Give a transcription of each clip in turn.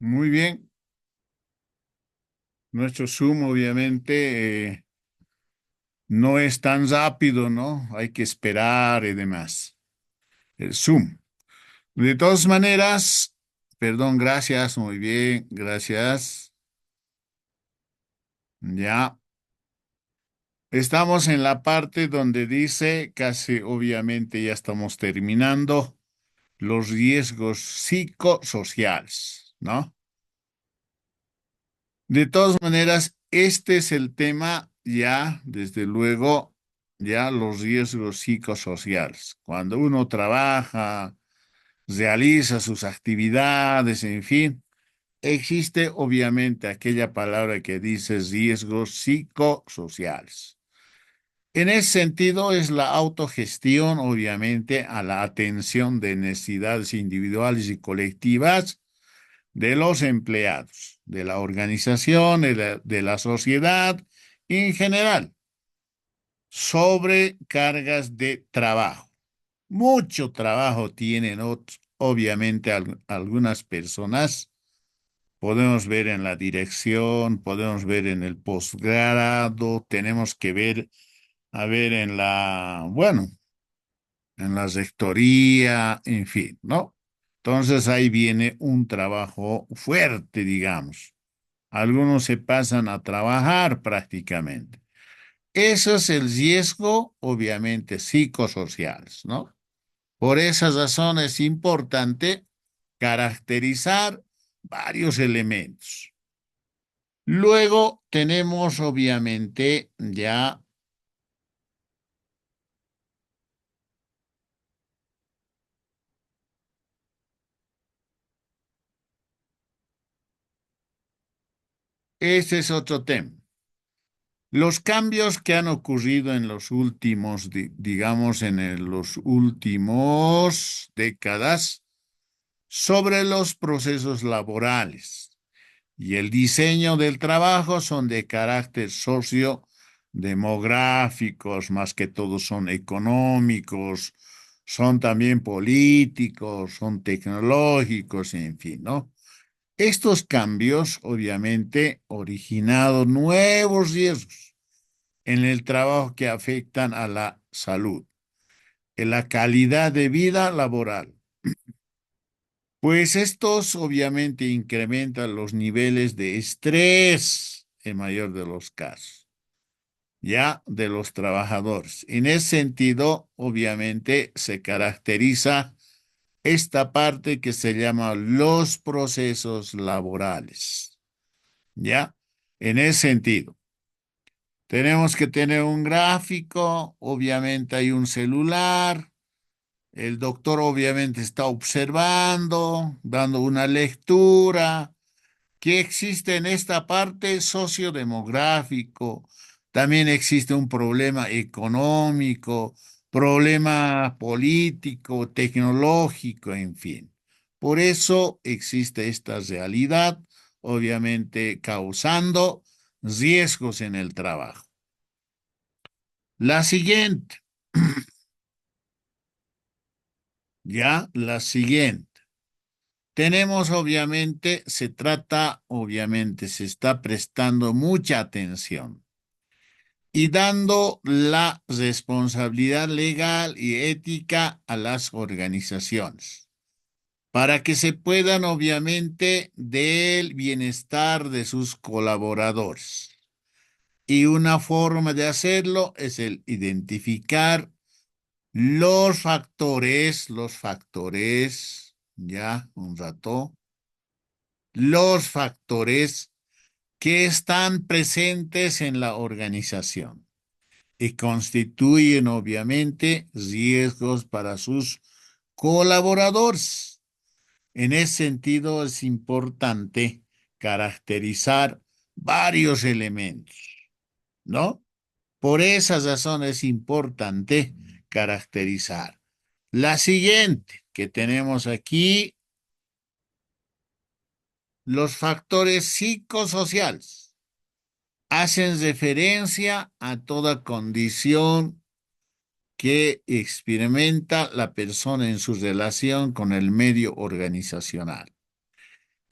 Muy bien. Nuestro Zoom obviamente no es tan rápido, ¿no? Hay que esperar y demás. El Zoom. De todas maneras, perdón, gracias, muy bien, gracias. Ya. Estamos en la parte donde dice, casi obviamente ya estamos terminando, los riesgos psicosociales, ¿no? De todas maneras, este es el tema ya, desde luego, ya los riesgos psicosociales. Cuando uno trabaja, realiza sus actividades, en fin, existe obviamente aquella palabra que dice riesgos psicosociales. En ese sentido es la autogestión, obviamente, a la atención de necesidades individuales y colectivas de los empleados, de la organización, de la sociedad en general, sobre cargas de trabajo. Mucho trabajo tienen obviamente algunas personas. Podemos ver en la dirección, podemos ver en el posgrado, tenemos que ver, a ver en bueno, en la rectoría, en fin, ¿no? Entonces ahí viene un trabajo fuerte, digamos. Algunos se pasan a trabajar prácticamente. Eso es el riesgo, obviamente, psicosociales, ¿no? Por esa razón es importante caracterizar varios elementos. Luego tenemos, obviamente, ya, ese es otro tema. Los cambios que han ocurrido en los últimos, digamos, los últimos décadas sobre los procesos laborales y el diseño del trabajo son de carácter sociodemográficos, más que todo son económicos, son también políticos, son tecnológicos, en fin, ¿no? Estos cambios, obviamente, originado nuevos riesgos en el trabajo que afectan a la salud, en la calidad de vida laboral. Pues estos obviamente incrementan los niveles de estrés en mayor de los casos, ya de los trabajadores. En ese sentido, obviamente se caracteriza esta parte que se llama los procesos laborales, ¿ya? En ese sentido, tenemos que tener un gráfico, obviamente hay un celular. El doctor obviamente está observando, dando una lectura. ¿Qué existe en esta parte sociodemográfico? También existe un problema económico, problema político, tecnológico, en fin. Por eso existe esta realidad, obviamente causando riesgos en el trabajo. La siguiente, ya, la siguiente. Tenemos obviamente, se trata, obviamente, se está prestando mucha atención y dando la responsabilidad legal y ética a las organizaciones para que se puedan, obviamente, del bienestar de sus colaboradores. Y una forma de hacerlo es el identificar ya, un rato, los factores que están presentes en la organización y constituyen obviamente riesgos para sus colaboradores. En ese sentido es importante caracterizar varios elementos, ¿no? Por esa razón es importante caracterizar. La siguiente que tenemos aquí, los factores psicosociales hacen referencia a toda condición que experimenta la persona en su relación con el medio organizacional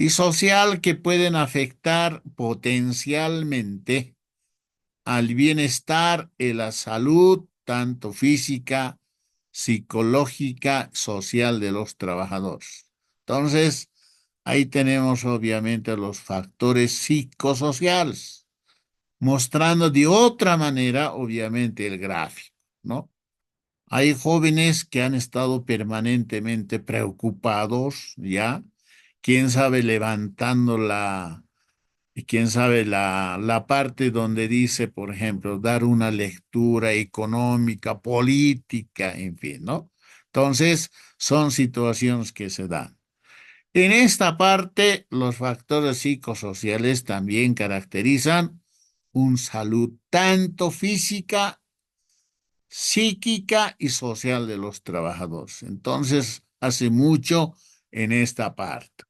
y social que pueden afectar potencialmente al bienestar y la salud, tanto física, psicológica, social de los trabajadores. Entonces, ahí tenemos obviamente los factores psicosociales, mostrando de otra manera, obviamente, el gráfico, ¿no? Hay jóvenes que han estado permanentemente preocupados, ¿ya? Quién sabe, levantando y quién sabe la parte donde dice, por ejemplo, dar una lectura económica, política, en fin, ¿no? Entonces, son situaciones que se dan. En esta parte, los factores psicosociales también caracterizan un salud tanto física, psíquica y social de los trabajadores. Entonces, hace mucho en esta parte.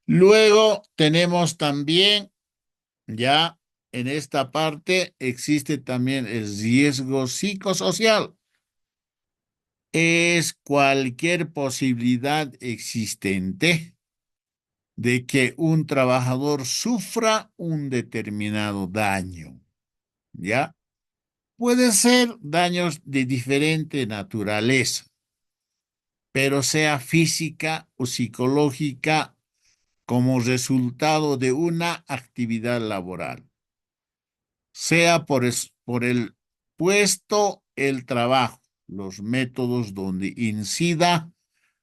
Luego tenemos también, ya en esta parte, existe también el riesgo psicosocial. Es cualquier posibilidad existente de que un trabajador sufra un determinado daño, ¿ya? Puede ser daños de diferente naturaleza, pero sea física o psicológica como resultado de una actividad laboral, sea por el puesto, el trabajo, los métodos donde incida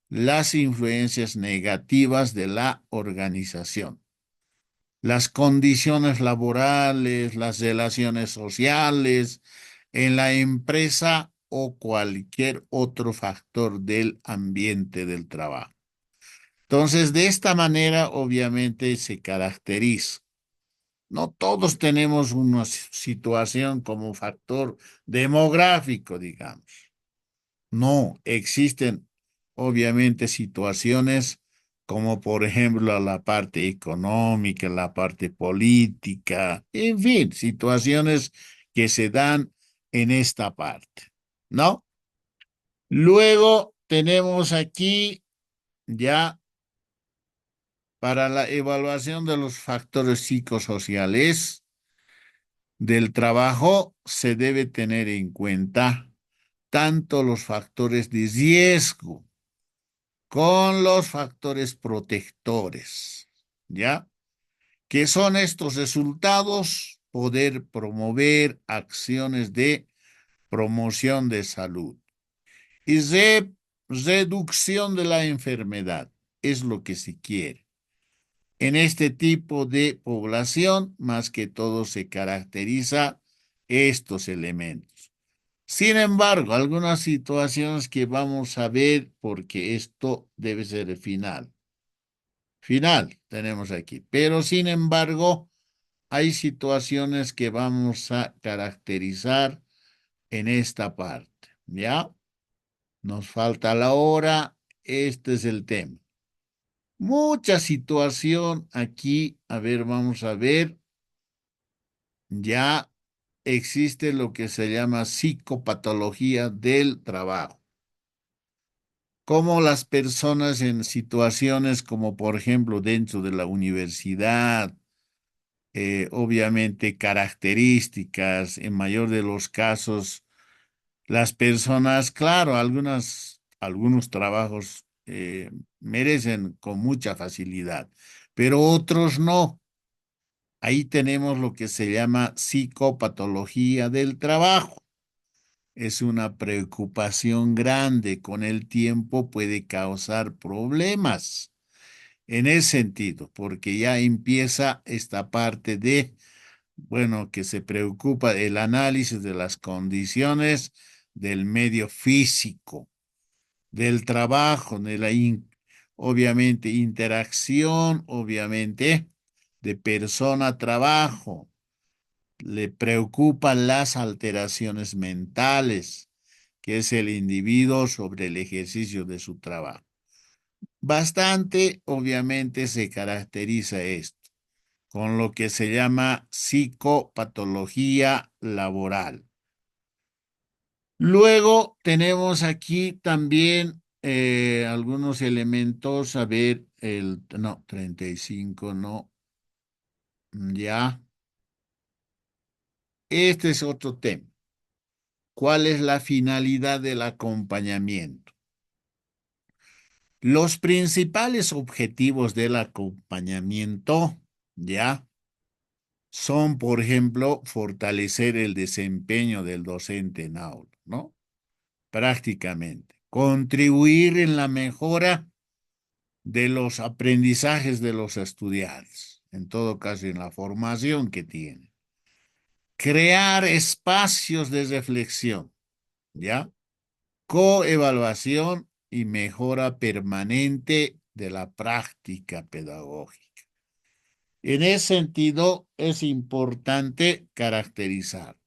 las influencias negativas de la organización, las condiciones laborales, las relaciones sociales en la empresa o cualquier otro factor del ambiente del trabajo. Entonces, de esta manera, obviamente, se caracteriza. No todos tenemos una situación como factor demográfico, digamos. No, existen obviamente situaciones como por ejemplo la parte económica, la parte política, en fin, situaciones que se dan en esta parte, ¿no? Luego tenemos aquí ya para la evaluación de los factores psicosociales del trabajo se debe tener en cuenta tanto los factores de riesgo con los factores protectores, ¿ya? ¿Qué son estos resultados? Poder promover acciones de promoción de salud y reducción de la enfermedad, es lo que se quiere. En este tipo de población, más que todo se caracteriza estos elementos. Sin embargo, algunas situaciones que vamos a ver, porque esto debe ser el final. Final tenemos aquí. Pero sin embargo, hay situaciones que vamos a caracterizar en esta parte. ¿Ya? Nos falta la hora. Este es el tema. Mucha situación aquí. A ver, vamos a ver. Ya existe lo que se llama psicopatología del trabajo. Cómo las personas en situaciones como, por ejemplo, dentro de la universidad, obviamente características, en mayor de los casos, las personas, claro, algunos trabajos merecen con mucha facilidad, pero otros no. Ahí tenemos lo que se llama psicopatología del trabajo. Es una preocupación grande, con el tiempo puede causar problemas en ese sentido, porque ya empieza esta parte de, bueno, que se preocupa el análisis de las condiciones del medio físico, del trabajo, obviamente interacción, obviamente, de persona-trabajo. Le preocupan las alteraciones mentales, que es el individuo sobre el ejercicio de su trabajo. Bastante, obviamente, se caracteriza esto con lo que se llama psicopatología laboral. Luego tenemos aquí también algunos elementos, a ver, no, 35 no, ya. Este es otro tema. ¿Cuál es la finalidad del acompañamiento? Los principales objetivos del acompañamiento, ya, son, por ejemplo, fortalecer el desempeño del docente en aula, ¿no? Prácticamente. Contribuir en la mejora de los aprendizajes de los estudiantes, en todo caso, en la formación que tienen. Crear espacios de reflexión, ¿ya? Coevaluación y mejora permanente de la práctica pedagógica. En ese sentido, es importante caracterizar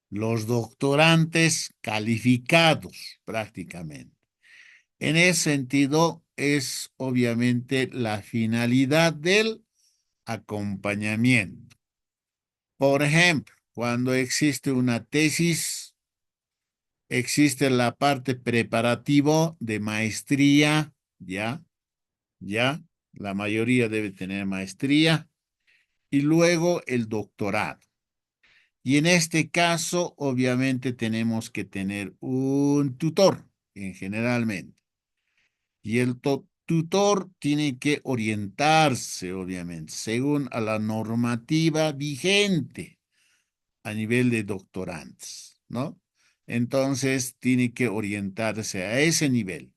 los doctorantes calificados prácticamente. En ese sentido, es obviamente la finalidad del acompañamiento. Por ejemplo, cuando existe una tesis, existe la parte preparativo de maestría, ya, la mayoría debe tener maestría, y luego el doctorado. Y en este caso, obviamente, tenemos que tener un tutor, generalmente. Y el tutor tiene que orientarse, obviamente, según a la normativa vigente a nivel de doctorantes, ¿no? Entonces, tiene que orientarse a ese nivel.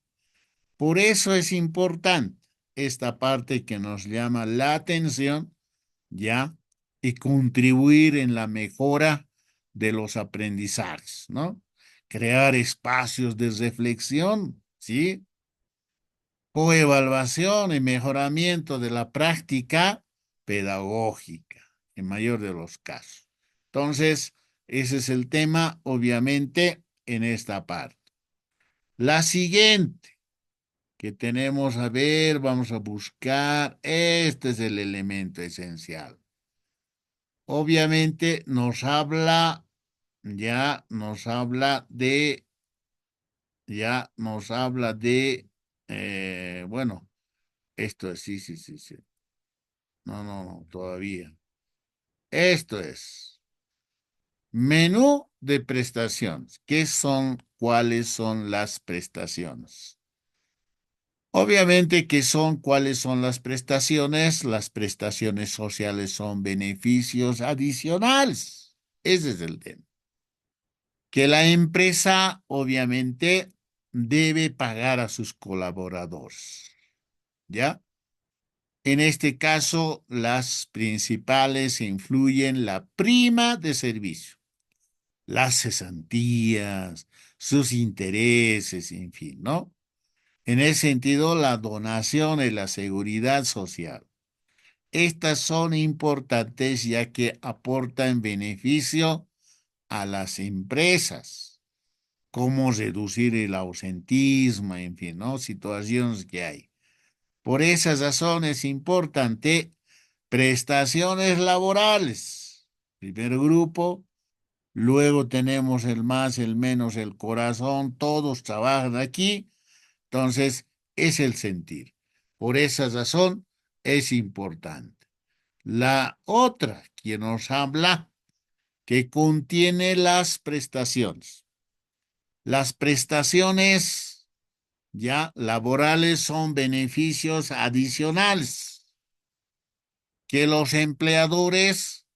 Por eso es importante esta parte que nos llama la atención, ¿ya? Y contribuir en la mejora de los aprendizajes, ¿no? Crear espacios de reflexión, ¿sí? Coevaluación y mejoramiento de la práctica pedagógica, en mayor de los casos. Entonces, ese es el tema, obviamente, en esta parte. La siguiente que tenemos, a ver, vamos a buscar, este es el elemento esencial. Obviamente nos habla de, bueno, esto es, sí, sí, sí, sí. No, no, no, todavía. Esto es menú de prestaciones. ¿Qué son? ¿Cuáles son las prestaciones? Obviamente, ¿qué son? ¿Cuáles son las prestaciones? Las prestaciones sociales son beneficios adicionales. Ese es el tema. Que la empresa, obviamente, debe pagar a sus colaboradores. ¿Ya? En este caso, las principales influyen la prima de servicio, las cesantías, sus intereses, en fin, ¿no? En ese sentido, la donación y la seguridad social. Estas son importantes ya que aportan beneficio a las empresas, como reducir el ausentismo, en fin, ¿no? Situaciones que hay. Por esas razones es importante prestaciones laborales. Primer grupo, luego tenemos el más, el menos, el corazón, todos trabajan aquí, entonces es el sentir. Por esa razón es importante. La otra que nos habla que contiene las prestaciones. Las prestaciones ya laborales son beneficios adicionales que los empleadores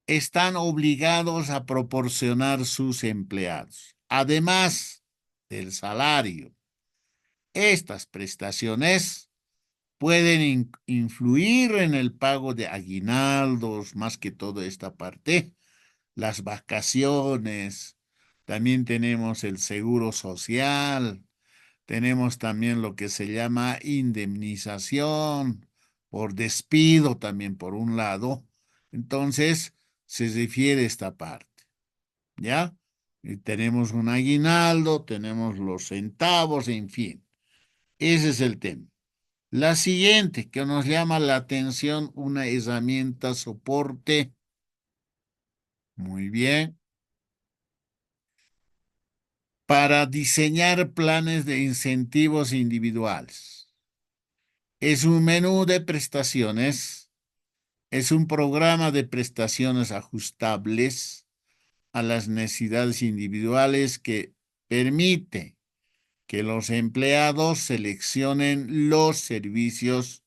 están obligados a proporcionar sus empleados. Además del salario, estas prestaciones pueden influir en el pago de aguinaldos, más que todo esta parte, las vacaciones, también tenemos el seguro social, tenemos también lo que se llama indemnización por despido también por un lado. Entonces, se refiere a esta parte, ¿ya? Y tenemos un aguinaldo, tenemos los centavos, en fin. Ese es el tema. La siguiente que nos llama la atención, una herramienta soporte. Muy bien. Para diseñar planes de incentivos individuales. Es un menú de prestaciones, es un programa de prestaciones ajustables a las necesidades individuales que permite que los empleados seleccionen los servicios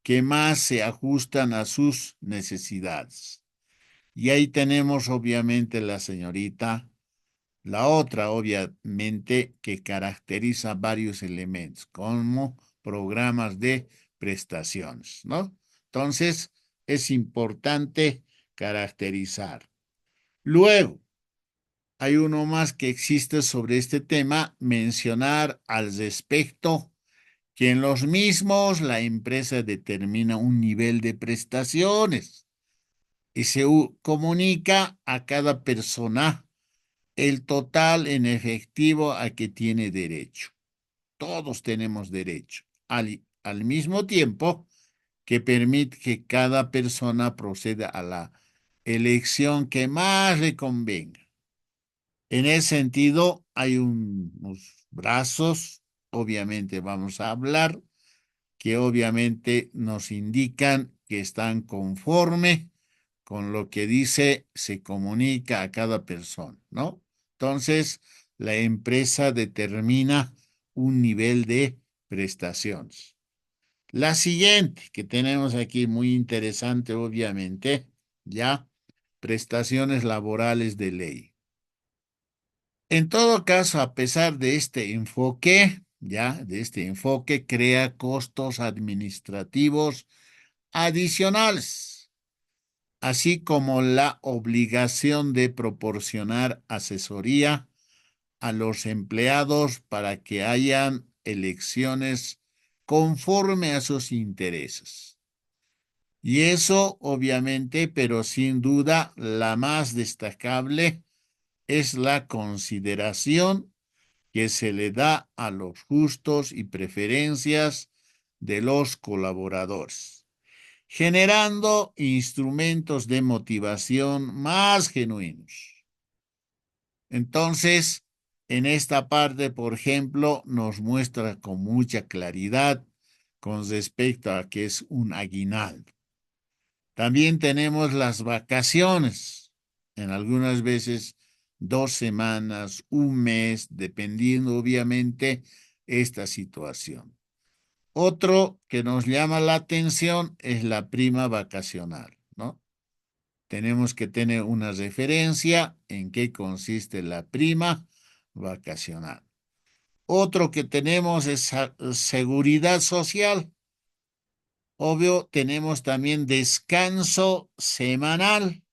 que más se ajustan a sus necesidades. Y ahí tenemos obviamente la señorita, la otra obviamente que caracteriza varios elementos, como programas de prestaciones, ¿no? Entonces, es importante caracterizar. Luego, hay uno más que existe sobre este tema, mencionar al respecto que en los mismos la empresa determina un nivel de prestaciones y se comunica a cada persona el total en efectivo a que tiene derecho. Todos tenemos derecho. Al mismo tiempo que permite que cada persona proceda a la elección que más le convenga. En ese sentido, hay unos brazos, obviamente vamos a hablar, que obviamente nos indican que están conforme con lo que dice, se comunica a cada persona, ¿no? Entonces, la empresa determina un nivel de prestaciones. La siguiente que tenemos aquí, muy interesante, obviamente, ya, prestaciones laborales de ley. En todo caso, a pesar de este enfoque, ya, de este enfoque, crea costos administrativos adicionales, así como la obligación de proporcionar asesoría a los empleados para que hayan elecciones conforme a sus intereses. Y eso, obviamente, pero sin duda, la más destacable es la consideración que se le da a los gustos y preferencias de los colaboradores, generando instrumentos de motivación más genuinos. Entonces, en esta parte, por ejemplo, nos muestra con mucha claridad con respecto a qué es un aguinaldo. También tenemos las vacaciones, en algunas veces 2 semanas, un mes, dependiendo obviamente esta situación. Otro que nos llama la atención es la prima vacacional, ¿no? Tenemos que tener una referencia en qué consiste la prima vacacional. Otro que tenemos es seguridad social. Obvio, tenemos también descanso semanal,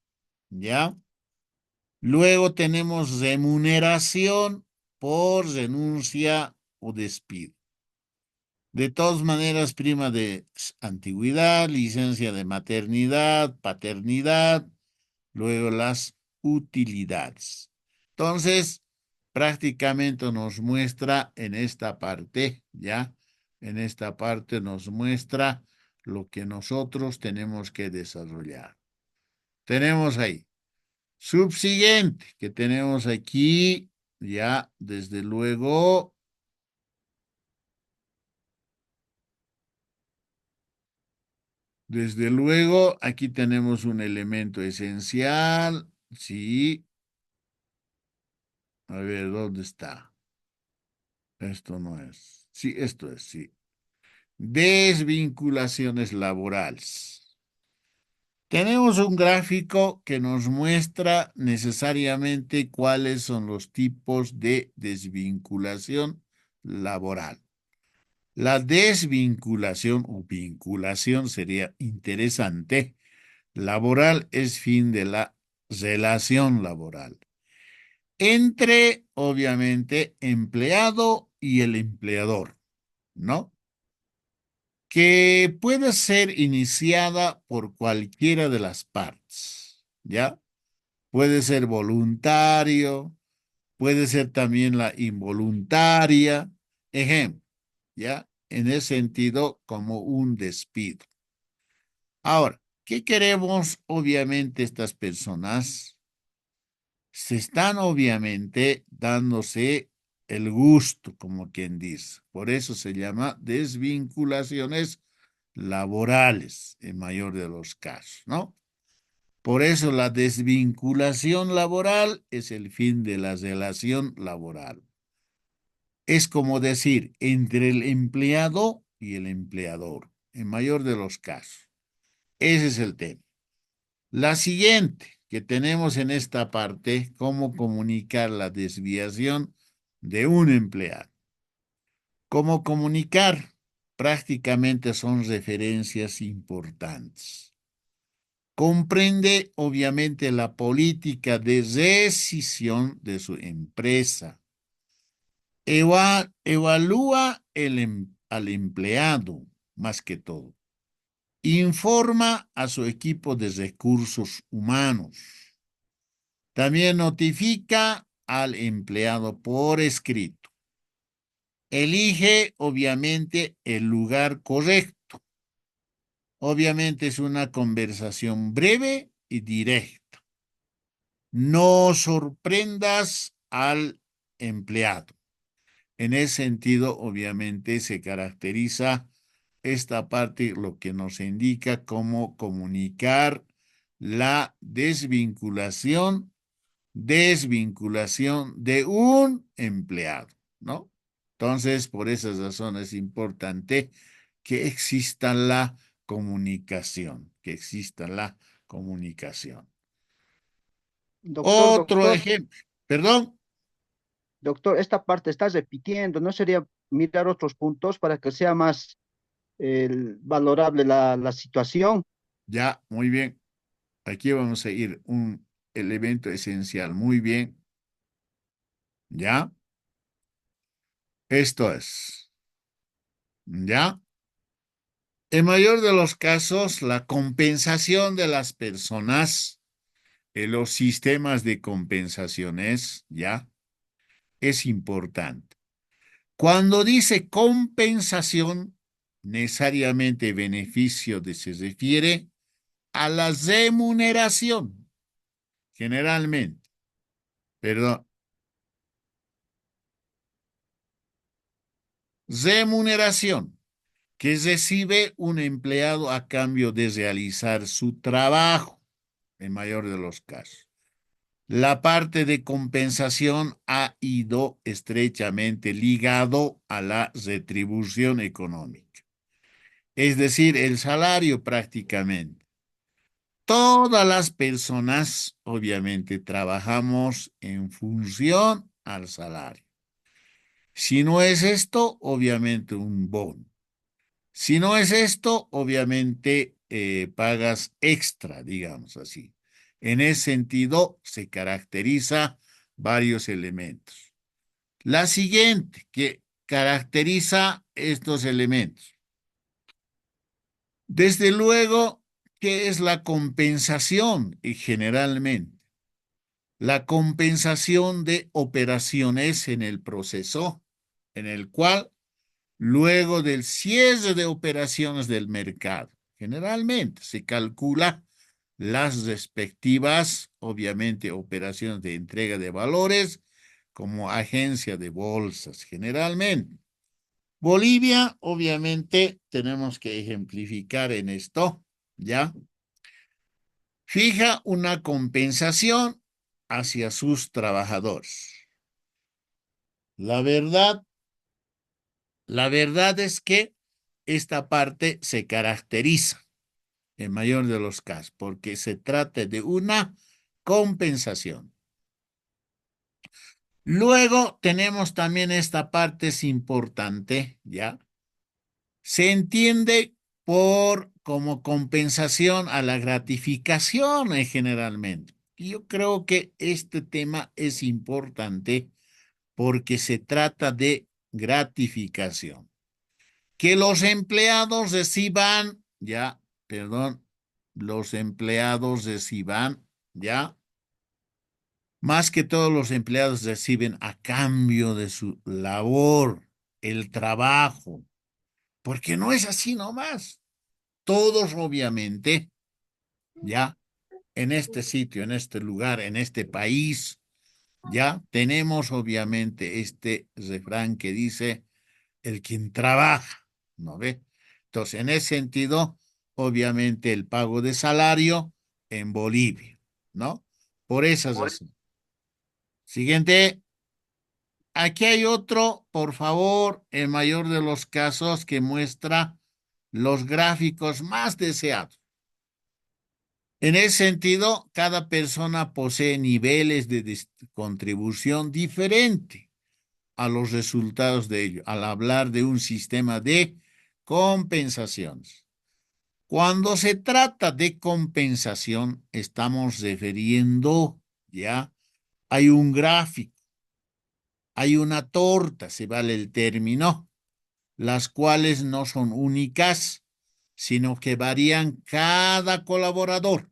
¿ya? Luego tenemos remuneración por renuncia o despido. De todas maneras, prima de antigüedad, licencia de maternidad, paternidad, luego las utilidades. Entonces, prácticamente nos muestra en esta parte, ¿ya? En esta parte nos muestra lo que nosotros tenemos que desarrollar. Tenemos ahí. Subsiguiente, que tenemos aquí, ya, desde luego, aquí tenemos un elemento esencial, sí, a ver, ¿dónde está? Esto no es, sí, esto es, sí. Desvinculaciones laborales. Tenemos un gráfico que nos muestra necesariamente cuáles son los tipos de desvinculación laboral. La desvinculación o vinculación sería interesante. Laboral es fin de la relación laboral entre, obviamente, empleado y el empleador, ¿no? Que puede ser iniciada por cualquiera de las partes, ¿ya? Puede ser voluntario, puede ser también la involuntaria, ejemplo, ¿ya? En ese sentido, como un despido. Ahora, ¿qué queremos, obviamente, estas personas? Se están, obviamente, dándose el gusto, como quien dice. Por eso se llama desvinculaciones laborales, en mayor de los casos, ¿no? Por eso la desvinculación laboral es el fin de la relación laboral. Es como decir, entre el empleado y el empleador, en mayor de los casos. Ese es el tema. La siguiente que tenemos en esta parte, cómo comunicar la desviación de un empleado. Cómo comunicar prácticamente son referencias importantes. Comprende obviamente la política de rescisión de su empresa. Evalúa al empleado más que todo. Informa a su equipo de recursos humanos. También notifica al empleado por escrito. Elige, obviamente, el lugar correcto. Obviamente es una conversación breve y directa. No sorprendas al empleado. En ese sentido, obviamente, se caracteriza esta parte, lo que nos indica cómo comunicar la desvinculación de un empleado, ¿no? Entonces, por esas razones es importante que exista la comunicación, que exista la comunicación. Doctor, Otro doctor, ejemplo, perdón, doctor, esta parte está repitiendo. ¿No sería mirar otros puntos para que sea más valorable la situación? ya, muy bien. Aquí vamos a ir un elemento esencial, muy bien, ¿ya? Esto es, ¿ya? En mayor de los casos, la compensación de las personas en los sistemas de compensaciones, ¿ya? Es importante. Cuando dice compensación, necesariamente beneficio se refiere a la remuneración, generalmente, perdón, remuneración que recibe un empleado a cambio de realizar su trabajo, en mayor de los casos. La parte de compensación ha ido estrechamente ligado a la retribución económica, es decir, el salario prácticamente. Todas las personas, obviamente, trabajamos en función al salario. Si no es esto, obviamente un bono. Si no es esto, obviamente pagas extra, digamos así. En ese sentido, se caracteriza varios elementos. La siguiente que caracteriza estos elementos. Desde luego, ¿qué es la compensación? Y generalmente, la compensación de operaciones en el proceso en el cual luego del cierre de operaciones del mercado. Generalmente se calcula las respectivas, obviamente, operaciones de entrega de valores como agencia de bolsas, generalmente. Bolivia, obviamente, tenemos que ejemplificar en esto, ¿ya? Fija una compensación hacia sus trabajadores. La verdad La verdad es que esta parte se caracteriza en mayor de los casos porque se trata de una compensación. Luego tenemos también esta parte es importante, ¿ya? Se entiende por como compensación a la gratificación generalmente. Y yo creo que este tema es importante porque se trata de gratificación. Que los empleados reciban, ya, perdón, los empleados reciban, ya, más que todos los empleados reciben a cambio de su labor, el trabajo, porque no es así nomás. Todos, obviamente, ya, en este sitio, en este lugar, en este país, ya tenemos, obviamente, este refrán que dice, el quien trabaja, ¿no ve? Entonces, en ese sentido, obviamente el pago de salario en Bolivia, ¿no? Por esas razones. Siguiente. Aquí hay otro, por favor, el mayor de los casos que muestra los gráficos más deseados. En ese sentido, cada persona posee niveles de contribución diferente a los resultados de ello, al hablar de un sistema de compensaciones. Cuando se trata de compensación, estamos refiriendo, ya, hay un gráfico, hay una torta, se vale el término, las cuales no son únicas, sino que varían cada colaborador.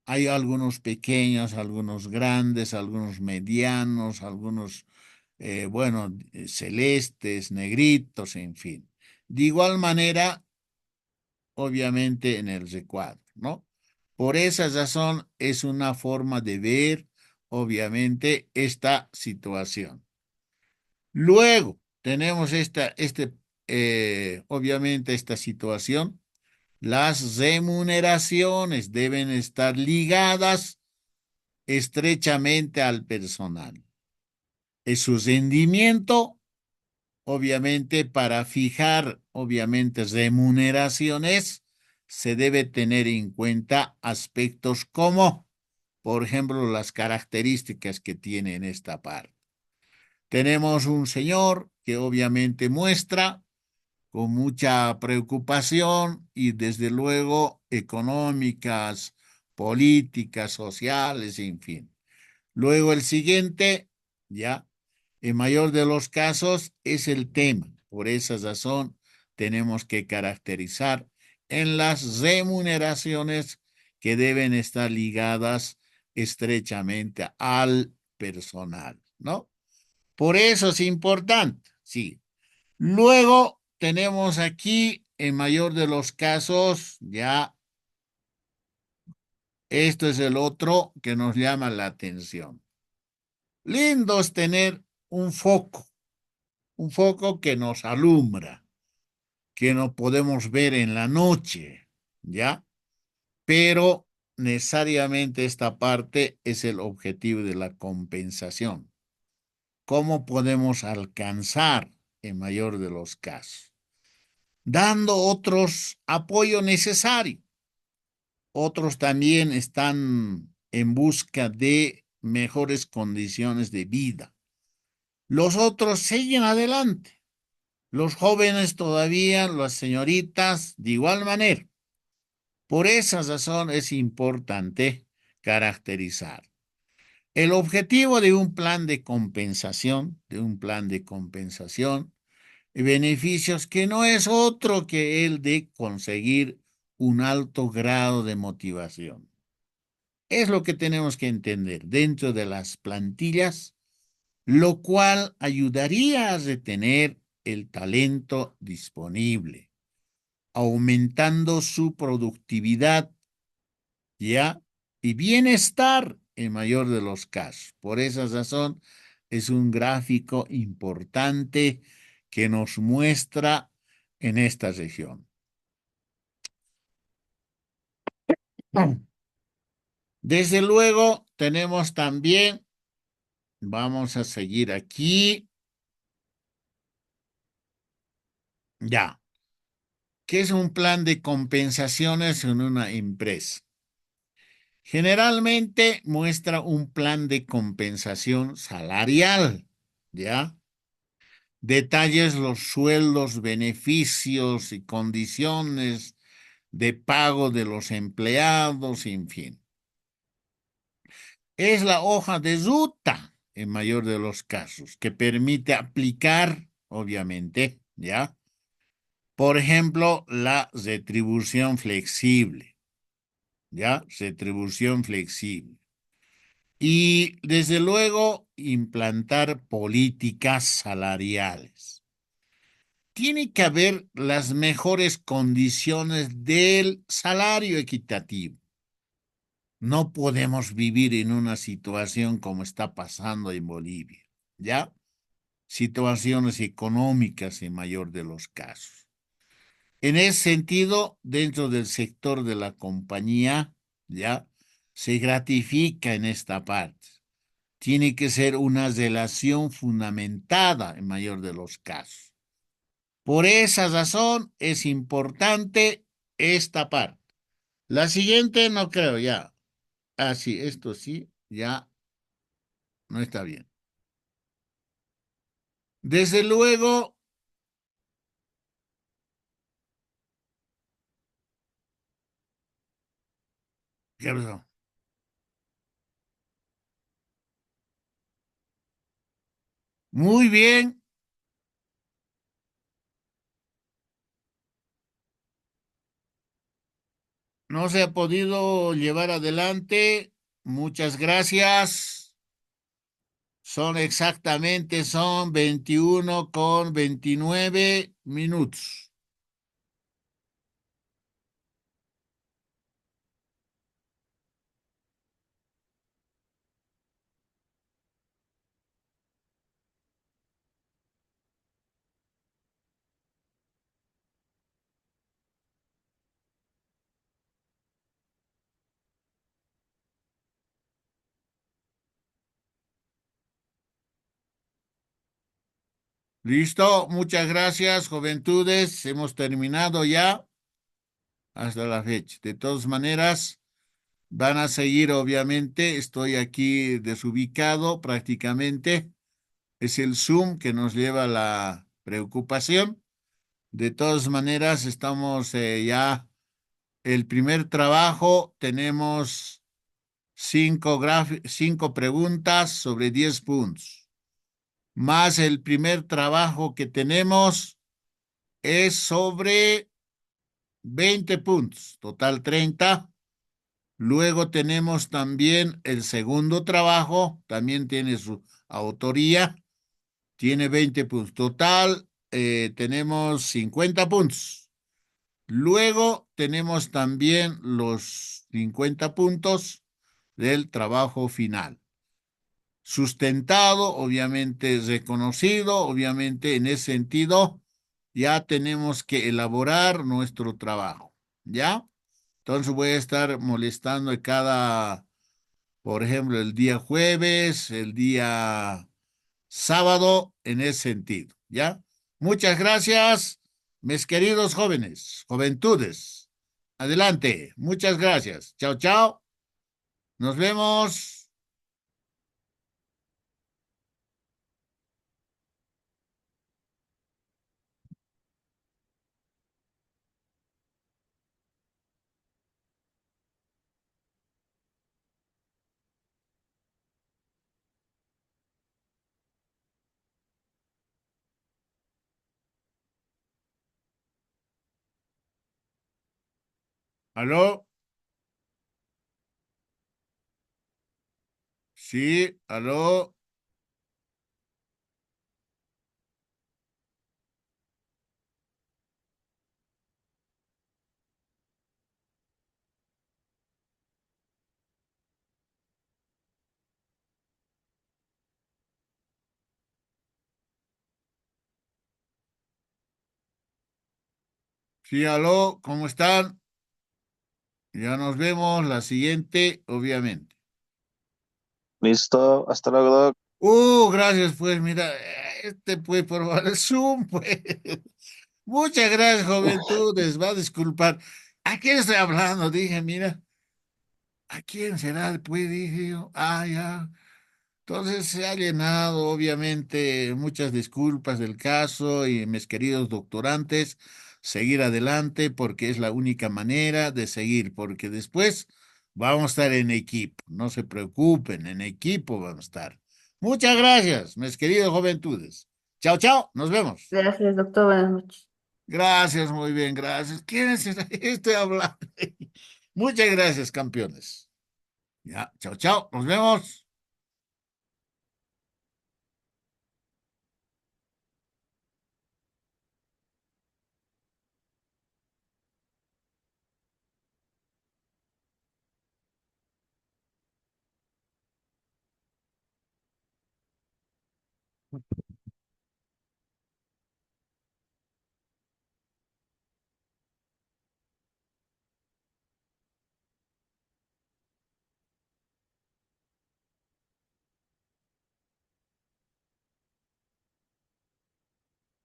Hay algunos pequeños, algunos grandes, algunos medianos, algunos, bueno, celestes, negritos, en fin. De igual manera, obviamente en el recuadro, ¿no? Por esa razón es una forma de ver, obviamente, esta situación. Luego tenemos obviamente esta situación. Las remuneraciones deben estar ligadas estrechamente al personal. Es su rendimiento, obviamente, para fijar, obviamente, remuneraciones, se debe tener en cuenta aspectos como, por ejemplo, las características que tiene en esta parte. Tenemos un señor que obviamente muestra con mucha preocupación y desde luego económicas, políticas, sociales, en fin. Luego el siguiente, ya, en mayor de los casos, es el tema. Por esa razón, tenemos que caracterizar en las remuneraciones que deben estar ligadas estrechamente al personal, ¿no? Por eso es importante, sí. Luego tenemos aquí, en mayor de los casos, ya, esto es el otro que nos llama la atención. Lindo es tener un foco que nos alumbra, que no podemos ver en la noche, ¿ya? Pero necesariamente esta parte es el objetivo de la compensación. ¿Cómo podemos alcanzar en mayor de los casos? Dando otros apoyo necesario. Otros también están en busca de mejores condiciones de vida. Los otros siguen adelante. Los jóvenes todavía, las señoritas, de igual manera. Por esa razón es importante caracterizar. El objetivo de un plan de compensación, beneficios que no es otro que el de conseguir un alto grado de motivación. Es lo que tenemos que entender dentro de las plantillas, lo cual ayudaría a retener el talento disponible, aumentando su productividad, ¿ya? Y bienestar en mayor de los casos. Por esa razón, es un gráfico importante que nos muestra en esta región. Desde luego, tenemos también, vamos a seguir aquí, ya, ¿qué es un plan de compensaciones en una empresa? Generalmente muestra un plan de compensación salarial, ¿ya? Detalles los sueldos, beneficios y condiciones de pago de los empleados, en fin. Es la hoja de ruta, en mayor de los casos, que permite aplicar, obviamente, ¿ya? Por ejemplo, la retribución flexible, ¿ya? Retribución flexible. Y desde luego, implantar políticas salariales. Tiene que haber las mejores condiciones del salario equitativo. No podemos vivir en una situación como está pasando en Bolivia, ¿ya? Situaciones económicas en mayor de los casos. En ese sentido, dentro del sector de la compañía, ya se gratifica en esta parte. Tiene que ser una relación fundamentada en mayor de los casos. Por esa razón es importante esta parte. La siguiente no creo ya. Ah, sí, esto sí, ya no está bien. Desde luego, ¿qué pasó? Muy bien, no se ha podido llevar adelante. Muchas gracias. Son 21:29. Listo, muchas gracias, juventudes. Hemos terminado ya hasta la fecha. De todas maneras, van a seguir, obviamente. Estoy aquí desubicado prácticamente. Es el Zoom que nos lleva a la preocupación. De todas maneras, estamos ya el primer trabajo. Tenemos cinco preguntas sobre 10 puntos. Más el primer trabajo que tenemos es sobre 20 puntos, total 30. Luego tenemos también el segundo trabajo, también tiene su autoría, tiene 20 puntos. Total, tenemos 50 puntos. Luego tenemos también los 50 puntos del trabajo final. Sustentado, obviamente reconocido, obviamente en ese sentido ya tenemos que elaborar nuestro trabajo, ¿ya? Entonces voy a estar molestando cada, por ejemplo, el día jueves, el día sábado, en ese sentido, ¿ya? Muchas gracias, mis queridos jóvenes, juventudes. Adelante, muchas gracias. Chao, chao. Nos vemos. ¿Aló? Sí, aló. Sí, aló, ¿cómo están? Ya nos vemos la siguiente, obviamente. Listo, hasta luego, Doc. Gracias, pues, mira, pues, por favor, el Zoom, pues. Muchas gracias, juventudes, va a disculpar. ¿A quién estoy hablando? Dije, mira, ¿a quién será? Pues dije yo, ya. Entonces se ha llenado, obviamente, muchas disculpas del caso y mis queridos doctorantes, seguir adelante porque es la única manera de seguir, porque después vamos a estar en equipo, no se preocupen, en equipo vamos a estar. Muchas gracias, mis queridos juventudes. Chao, chao, nos vemos. Gracias, doctor. Buenas noches. Gracias, muy bien, gracias. ¿Quién es? Estoy hablando. Muchas gracias, campeones. Ya, chao, chao, nos vemos.